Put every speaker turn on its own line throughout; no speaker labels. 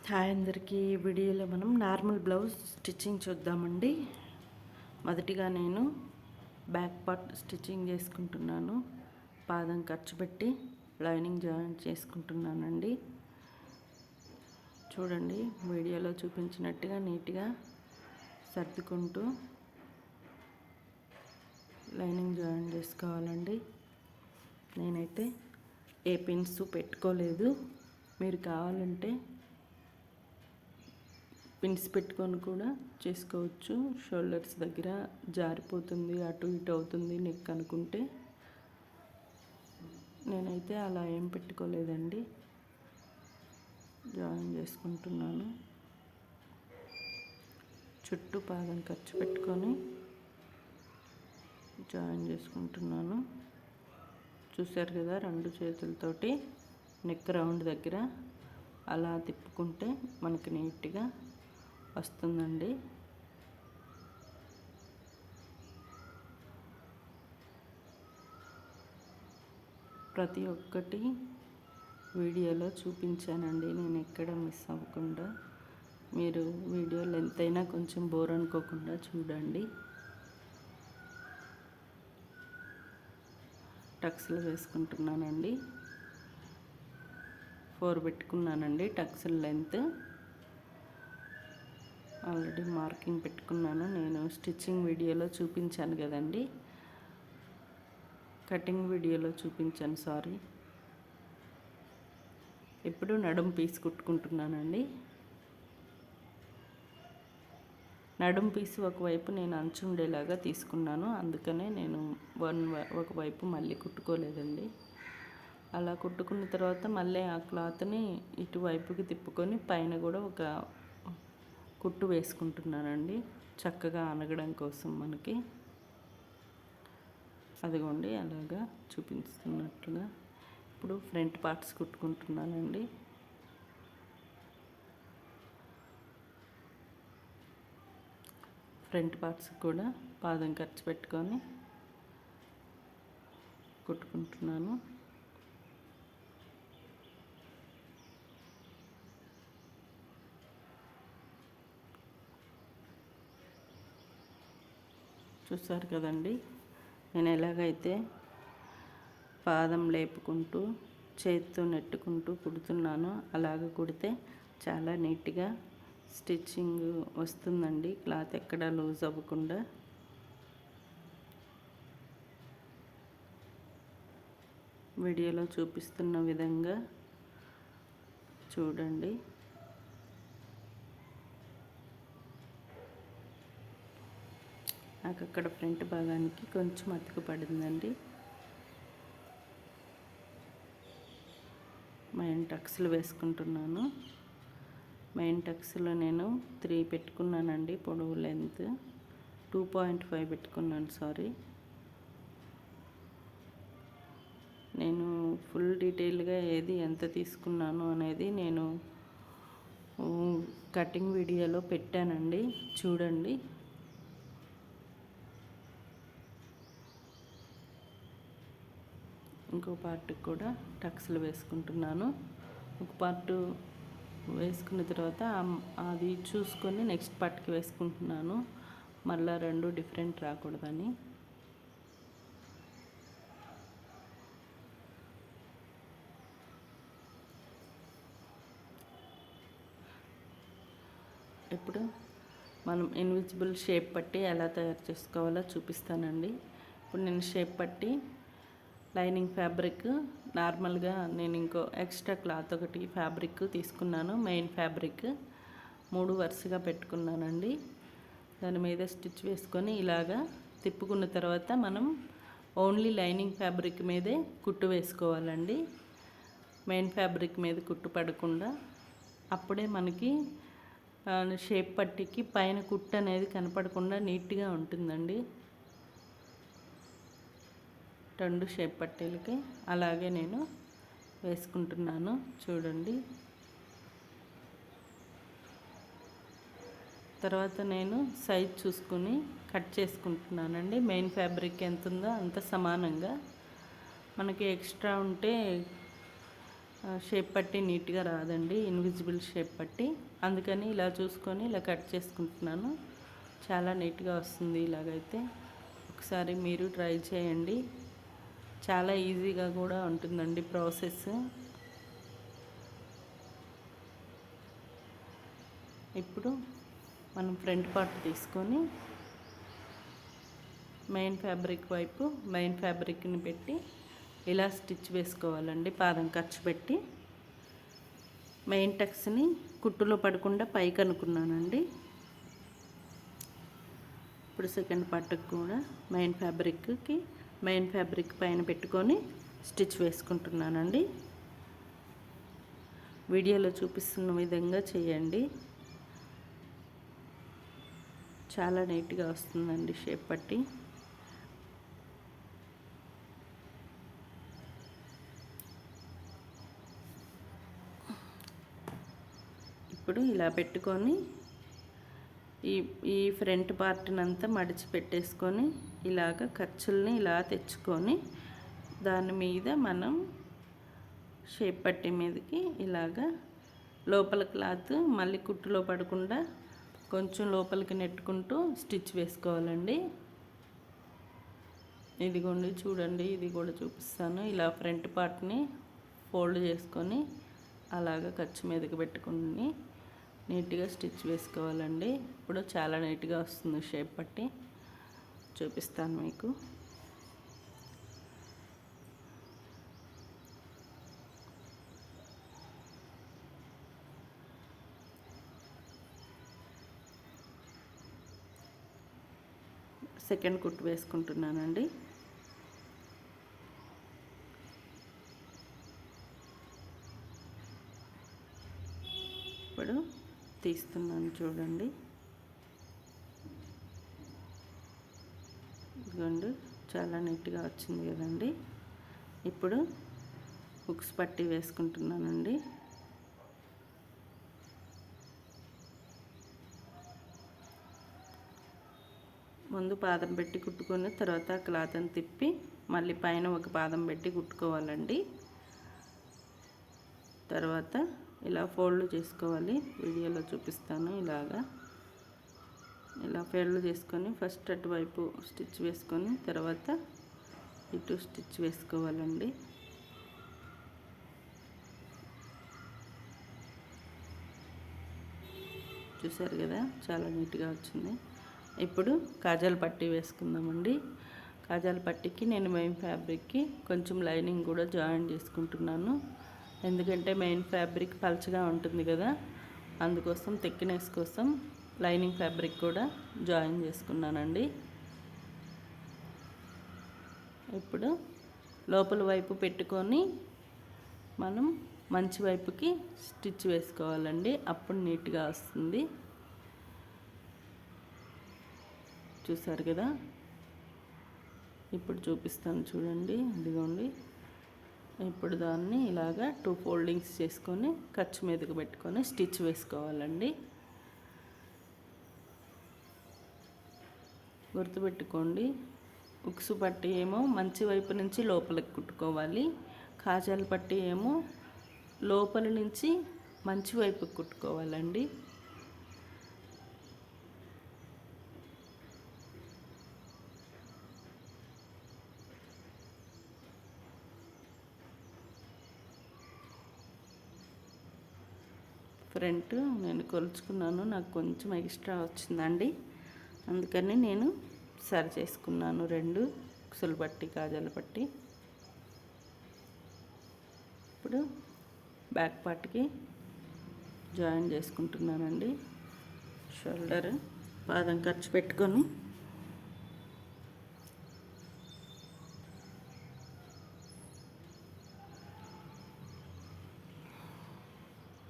Hi అందరికీ. వీడియోలో మనం నార్మల్ బ్లౌజ్ స్టిచ్చింగ్ చూద్దామండి. మొదటిగా నేను బ్యాక్ పార్ట్ స్టిచ్చింగ్ చేసుకుంటున్నాను. పాదం ఖర్చు పెట్టి లైనింగ్ జాయిన్ చేసుకుంటున్నానండి. చూడండి, వీడియోలో చూపించినట్టుగా నీట్గా సర్దుకుంటూ లైనింగ్ జాయిన్ చేసుకోవాలండి. నేనైతే ఏ పిన్స్ పెట్టుకోలేదు. మీరు కావాలంటే పిన్స్ పెట్టుకొని కూడా చేసుకోవచ్చు. షోల్డర్స్ దగ్గర జారిపోతుంది, అటు ఇటు అవుతుంది నెక్ అనుకుంటే. నేనైతే అలా ఏం పెట్టుకోలేదండి. జాయిన్ చేసుకుంటున్నాను. చుట్టూ పాదం ఖర్చు పెట్టుకొని జాయిన్ చేసుకుంటున్నాను. చూశారు కదా, రెండు చేతులతోటి నెక్ రౌండ్ దగ్గర అలా తిప్పుకుంటే మనకి నీట్గా వస్తుందండి. ప్రతి ఒక్కటి వీడియోలో చూపించానండి, నేను ఎక్కడ మిస్ అవ్వకుండా. మీరు వీడియోలో ఎంతైనా కొంచెం బోర్ అనుకోకుండా చూడండి. టక్స్లు వేసుకుంటున్నానండి. 4 పెట్టుకున్నానండి టక్స్ల లెంత్. ఆల్రెడీ మార్కింగ్ పెట్టుకున్నాను. నేను స్టిచ్చింగ్ వీడియోలో చూపించాను కదండి, కటింగ్ వీడియోలో చూపించాను, సారీ. ఇప్పుడు నడుం పీస్ కుట్టుకుంటున్నానండి. నడుం పీస్ ఒకవైపు నేను అంచు ఉండేలాగా తీసుకున్నాను, అందుకనే నేను ఒకవైపు మళ్ళీ కుట్టుకోలేదండి. అలా కుట్టుకున్న తర్వాత మళ్ళీ ఆ క్లాత్ని ఇటువైపుకి తిప్పుకొని పైన కూడా ఒక కుట్టు వేసుకుంటున్నానండి, చక్కగా అనగడం కోసం మనకి. అదిగోండి, అలాగా చూపిస్తున్నట్లుగా. ఇప్పుడు ఫ్రంట్ పార్ట్స్ కుట్టుకుంటున్నానండి. ఫ్రంట్ పార్ట్స్ కూడా పాదం ఖర్చు పెట్టుకొని కుట్టుకుంటున్నాను. చూసారు కదండి, నేను ఎలాగైతే పాదం లేపుకుంటూ చేతితో నెట్టుకుంటూ కుడుతున్నానో అలాగ కుడితే చాలా నీట్గా స్టిచ్చింగ్ వస్తుందండి. క్లాత్ ఎక్కడ లూజ్ అవ్వకుండా. వీడియోలో చూపిస్తున్న విధంగా చూడండి. నాకు అక్కడ ఫ్రంట్ భాగానికి కొంచెం అతుకు పడిందండి. మెయిన్ టక్స్లు వేసుకుంటున్నాను. మెయిన్ టక్స్లో నేను 3 పెట్టుకున్నానండి. పొడవు లెంత్ 2.5 పెట్టుకున్నాను, సారీ. నేను ఫుల్ డీటెయిల్గా ఏది ఎంత తీసుకున్నాను అనేది నేను కటింగ్ వీడియోలో పెట్టానండి, చూడండి. ఇంకో పార్ట్ కూడా టక్స్లు వేసుకుంటున్నాను. ఒక పార్ట్ వేసుకున్న తర్వాత అది చూసుకొని నెక్స్ట్ పార్ట్కి వేసుకుంటున్నాను, మళ్ళీ 2 డిఫరెంట్ రాకూడదని. ఇప్పుడు మనం ఇన్విజిబుల్ షేప్ పట్టి ఎలా తయారు చేసుకోవాలో చూపిస్తానండి. ఇప్పుడు నేను షేప్ పట్టి లైనింగ్ ఫ్యాబ్రిక్ నార్మల్గా నేను ఇంకో ఎక్స్ట్రా క్లాత్ ఒకటి ఫ్యాబ్రిక్ తీసుకున్నాను. మెయిన్ ఫ్యాబ్రిక్ 3 వరుసగా పెట్టుకున్నానండి. దాని మీద స్టిచ్ వేసుకొని ఇలాగా తిప్పుకున్న తర్వాత మనం ఓన్లీ లైనింగ్ ఫ్యాబ్రిక్ మీదే కుట్టు వేసుకోవాలండి. మెయిన్ ఫ్యాబ్రిక్ మీద కుట్టు పడకుండా. అప్పుడే మనకి షేప్ పట్టికి పైన కుట్టు అనేది కనపడకుండా నీట్గా ఉంటుందండి. 2 షేప్ పట్టీలకి అలాగే నేను వేసుకుంటున్నాను, చూడండి. తర్వాత నేను సైజ్ చూసుకుని కట్ చేసుకుంటున్నానండి. మెయిన్ ఫ్యాబ్రిక్ ఎంత ఉందో అంత సమానంగా. మనకి ఎక్స్ట్రా ఉంటే షేప్ పట్టి నీట్గా రాదండి, ఇన్విజిబుల్ షేప్ పట్టి. అందుకని ఇలా చూసుకొని ఇలా కట్ చేసుకుంటున్నాను. చాలా నీట్గా వస్తుంది ఇలాగైతే. ఒకసారి మీరు ట్రై చేయండి. చాలా ఈజీగా కూడా ఉంటుందండి ప్రాసెస్. ఇప్పుడు మనం ఫ్రంట్ పార్ట్ తీసుకొని మెయిన్ ఫ్యాబ్రిక్ని పెట్టి ఇలా స్టిచ్ వేసుకోవాలండి. పాదం ఖర్చు పెట్టి మెయిన్ టక్స్ని కుట్టులో పడకుండా పైకి అనుకున్నానండి. ఇప్పుడు సెకండ్ పార్ట్కి కూడా మెయిన్ ఫ్యాబ్రిక్ పైన పెట్టుకొని స్టిచ్ వేసుకుంటున్నానండి. వీడియోలో చూపిస్తున్న విధంగా చేయండి. చాలా నీట్గా వస్తుందండి షేప్ పట్టి. ఇప్పుడు ఇలా పెట్టుకొని ఈ ఫ్రంట్ పార్ట్ని అంతా మడిచి పెట్టేసుకొని ఇలాగ ఖర్చుల్ని ఇలా తెచ్చుకొని దాని మీద మనం షేప్ పట్టి మీదకి ఇలాగ లోపల క్లాత్ మళ్ళీ కుట్టులో పడకుండా కొంచెం లోపలికి నెట్టుకుంటూ స్టిచ్ వేసుకోవాలండి. ఇదిగోండి చూడండి, ఇది కూడా చూపిస్తాను. ఇలా ఫ్రంట్ పార్ట్ని ఫోల్డ్ చేసుకొని అలాగ ఖర్చు మీదకి పెట్టుకుని నీట్గా స్టిచ్ వేసుకోవాలండి. ఇప్పుడు చాలా నీట్గా వస్తుంది షేప్ పట్టి. చూపిస్తాను మీకు. సెకండ్ కుట్టు వేసుకుంటున్నానండి. ఇప్పుడు తీస్తున్నాను చూడండి. ఇదిగోండి చాలా నీట్గా వచ్చింది కదండి. ఇప్పుడు హుక్స్ పట్టి వేసుకుంటున్నానండి. ముందు పాదం పెట్టి కుట్టుకొని తర్వాత క్లాత్ని తిప్పి మళ్ళీ పైన ఒక పాదం పెట్టి కుట్టుకోవాలండి. తర్వాత ఇలా ఫోల్డ్ చేసుకోవాలి. వీడియోలో చూపిస్తాను. ఇలా ఫోల్డ్ చేసుకొని ఫస్ట్ అటువైపు స్టిచ్ వేసుకొని తర్వాత ఇటు స్టిచ్ వేసుకోవాలండి. చూసారు కదా, చాలా నీట్గా వచ్చింది. ఇప్పుడు కాజాల పట్టీ వేసుకుందామండి. కాజాల పట్టీకి నేను మెయిన్ ఫ్యాబ్రిక్కి కొంచెం లైనింగ్ కూడా జాయిన్ చేసుకుంటున్నాను. ఎందుకంటే మెయిన్ ఫ్యాబ్రిక్ పల్చగా ఉంటుంది కదా, అందుకోసం థిక్నెస్ కోసం లైనింగ్ ఫ్యాబ్రిక్ కూడా జాయిన్ చేసుకున్నానండి. ఇప్పుడు లోపల వైపు పెట్టుకొని మనం మంచి వైపుకి స్టిచ్ వేసుకోవాలండి. అప్పుడు నీట్గా వస్తుంది. చూసారు కదా, ఇప్పుడు చూపిస్తాను చూడండి. ఇదిగోండి, ఇప్పుడు దాన్ని ఇలాగా 2 ఫోల్డింగ్స్ చేసుకొని ఖర్చు మీదకి పెట్టుకొని స్టిచ్ వేసుకోవాలండి. గుర్తుపెట్టుకోండి, ఉక్సు పట్టి ఏమో మంచి వైపు నుంచి లోపలికి కుట్టుకోవాలి. కాజాల పట్టి ఏమో లోపల నుంచి మంచి వైపుకి కుట్టుకోవాలండి. ఫ్రంట్ నేను కొలుచుకున్నాను, నాకు కొంచెం ఎక్స్ట్రా వచ్చిందండి. అందుకని నేను సరి చేసుకున్నాను 2 ఉక్సుల పట్టి కాజాల పట్టి. ఇప్పుడు బ్యాక్ పార్ట్కి జాయిన్ చేసుకుంటున్నానండి. షోల్డర్ పాదం ఖర్చు పెట్టుకొని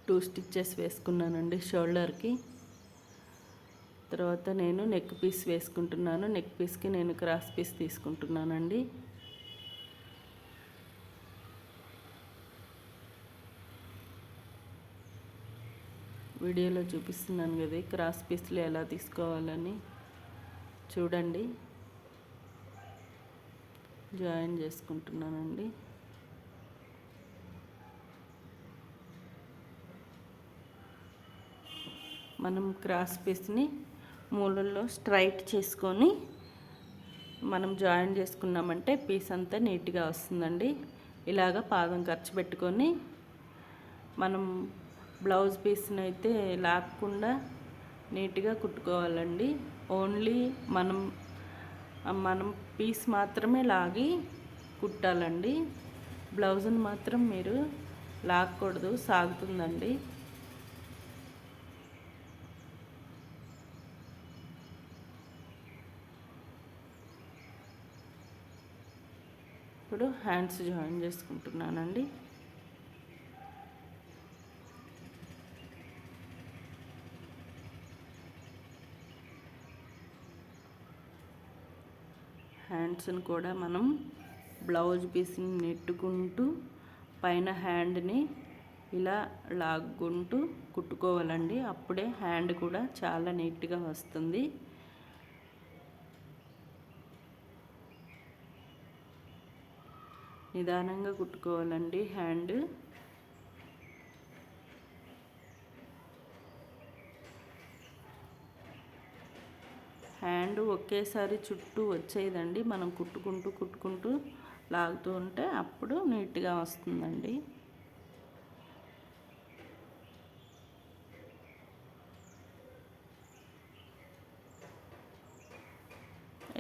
టూ స్టిచ్చెస్ వేసుకున్నానండి షోల్డర్కి. తర్వాత నేను నెక్ పీస్ వేసుకుంటున్నాను. నెక్ పీస్కి నేను క్రాస్ పీస్ తీసుకుంటున్నానండి. వీడియోలో చూపిస్తున్నాను కదా క్రాస్ పీస్లు ఎలా తీసుకోవాలని. చూడండి, జాయిన్ చేసుకుంటున్నానండి. మనం క్రాస్ పీస్ని మూలల్లో స్ట్రైట్ చేసుకొని మనం జాయిన్ చేసుకున్నామంటే పీస్ అంతా నీట్గా వస్తుందండి. ఇలాగ పాదం ఖర్చు పెట్టుకొని మనం బ్లౌజ్ పీస్ని అయితే లాక్కుండా నీట్గా కుట్టుకోవాలండి. ఓన్లీ మనం పీస్ మాత్రమే లాగి కుట్టాలండి. బ్లౌజ్ని మాత్రం మీరు లాక్కూడదు, సాగుతుందండి. ఇప్పుడు హ్యాండ్స్ జాయిన్ చేసుకుంటున్నానండి. హ్యాండ్స్ని కూడా మనం బ్లౌజ్ పీస్ని నెట్టుకుంటూ పైన హ్యాండ్ని ఇలా లాక్కుంటూ కుట్టుకోవాలండి. అప్పుడే హ్యాండ్ కూడా చాలా నీట్గా వస్తుంది. నిదానంగా కుట్టుకోవాలండి హ్యాండ్. హ్యాండ్ ఒకేసారి చుట్టూ వచ్చేదండి. మనం కుట్టుకుంటూ లాగుతూ ఉంటే అప్పుడు నీట్గా వస్తుందండి.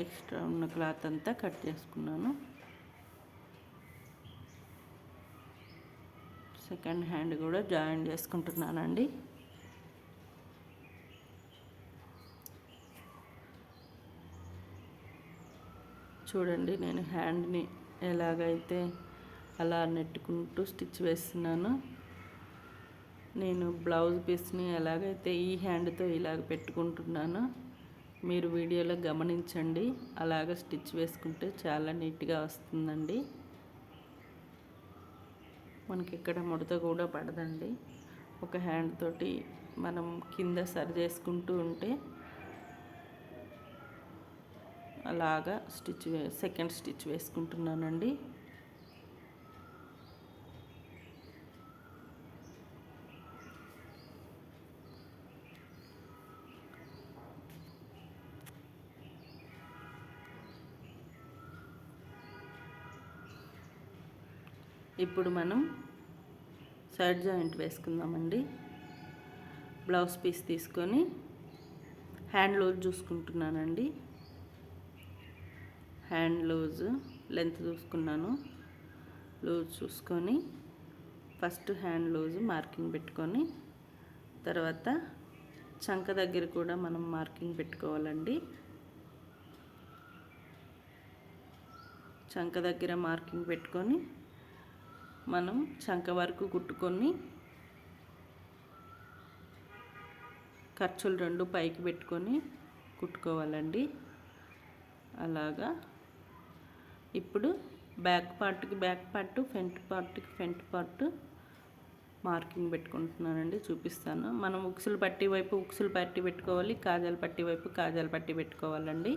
ఎక్స్ట్రా ఉన్న క్లాత్ అంతా కట్ చేసుకున్నాను. సెకండ్ హ్యాండ్ కూడా జాయిన్ చేసుకుంటున్నానండి. చూడండి, నేను హ్యాండ్ని ఎలాగైతే అలా నెట్టుకుంటూ స్టిచ్ వేస్తున్నాను. నేను బ్లౌజ్ పీస్ని ఎలాగైతే ఈ హ్యాండ్తో ఇలాగ పెట్టుకుంటున్నానో మీరు వీడియోలో గమనించండి. అలాగ స్టిచ్ వేసుకుంటే చాలా నీట్గా వస్తుందండి. మనకి ఇక్కడ ముడత కూడా పడదండి. ఒక హ్యాండ్ తోటి మనం కింద సరి చేసుకుంటూ ఉంటే అలాగా సెకండ్ స్టిచ్ వేసుకుంటున్నానండి. ఇప్పుడు మనం సైడ్ జాయింట్ వేసుకుందామండి. బ్లౌజ్ పీస్ తీసుకొని హ్యాండ్ లూజ్ చూసుకుంటున్నానండి. హ్యాండ్ లూజ్ లెంత్ చూసుకున్నాను. లూజ్ చూసుకొని ఫస్ట్ హ్యాండ్ లూజ్ మార్కింగ్ పెట్టుకొని తర్వాత చంక దగ్గర కూడా మనం మార్కింగ్ పెట్టుకోవాలండి. చంక దగ్గర మార్కింగ్ పెట్టుకొని మనం చంక వరకు కుట్టుకొని ఖర్చులు రెండు పైకి పెట్టుకొని కుట్టుకోవాలండి. అలాగా ఇప్పుడు బ్యాక్ పార్ట్కి బ్యాక్ పార్ట్, ఫ్రంట్ పార్ట్కి ఫ్రంట్ పార్ట్ మార్కింగ్ పెట్టుకుంటున్నానండి. చూపిస్తాను. మనం ఉక్సులు పట్టి వైపు ఉక్సులు పట్టి పెట్టుకోవాలి, కాజాల పట్టి వైపు కాజాల పట్టి పెట్టుకోవాలండి.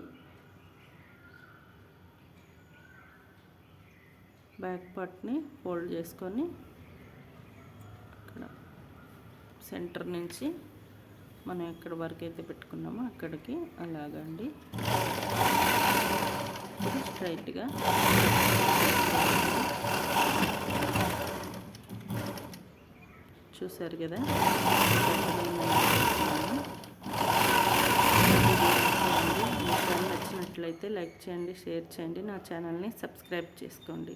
బ్యాక్ పార్ట్ని ఫోల్డ్ చేసుకొని అక్కడ సెంటర్ నుంచి మనం ఎక్కడ వరకు అయితే పెట్టుకున్నామో అక్కడికి అలాగండి స్ట్రైట్గా చూసారు కదా. మీకు నచ్చినట్లయితే లైక్ చేయండి, షేర్ చేయండి, నా ఛానల్ని సబ్స్క్రైబ్ చేసుకోండి.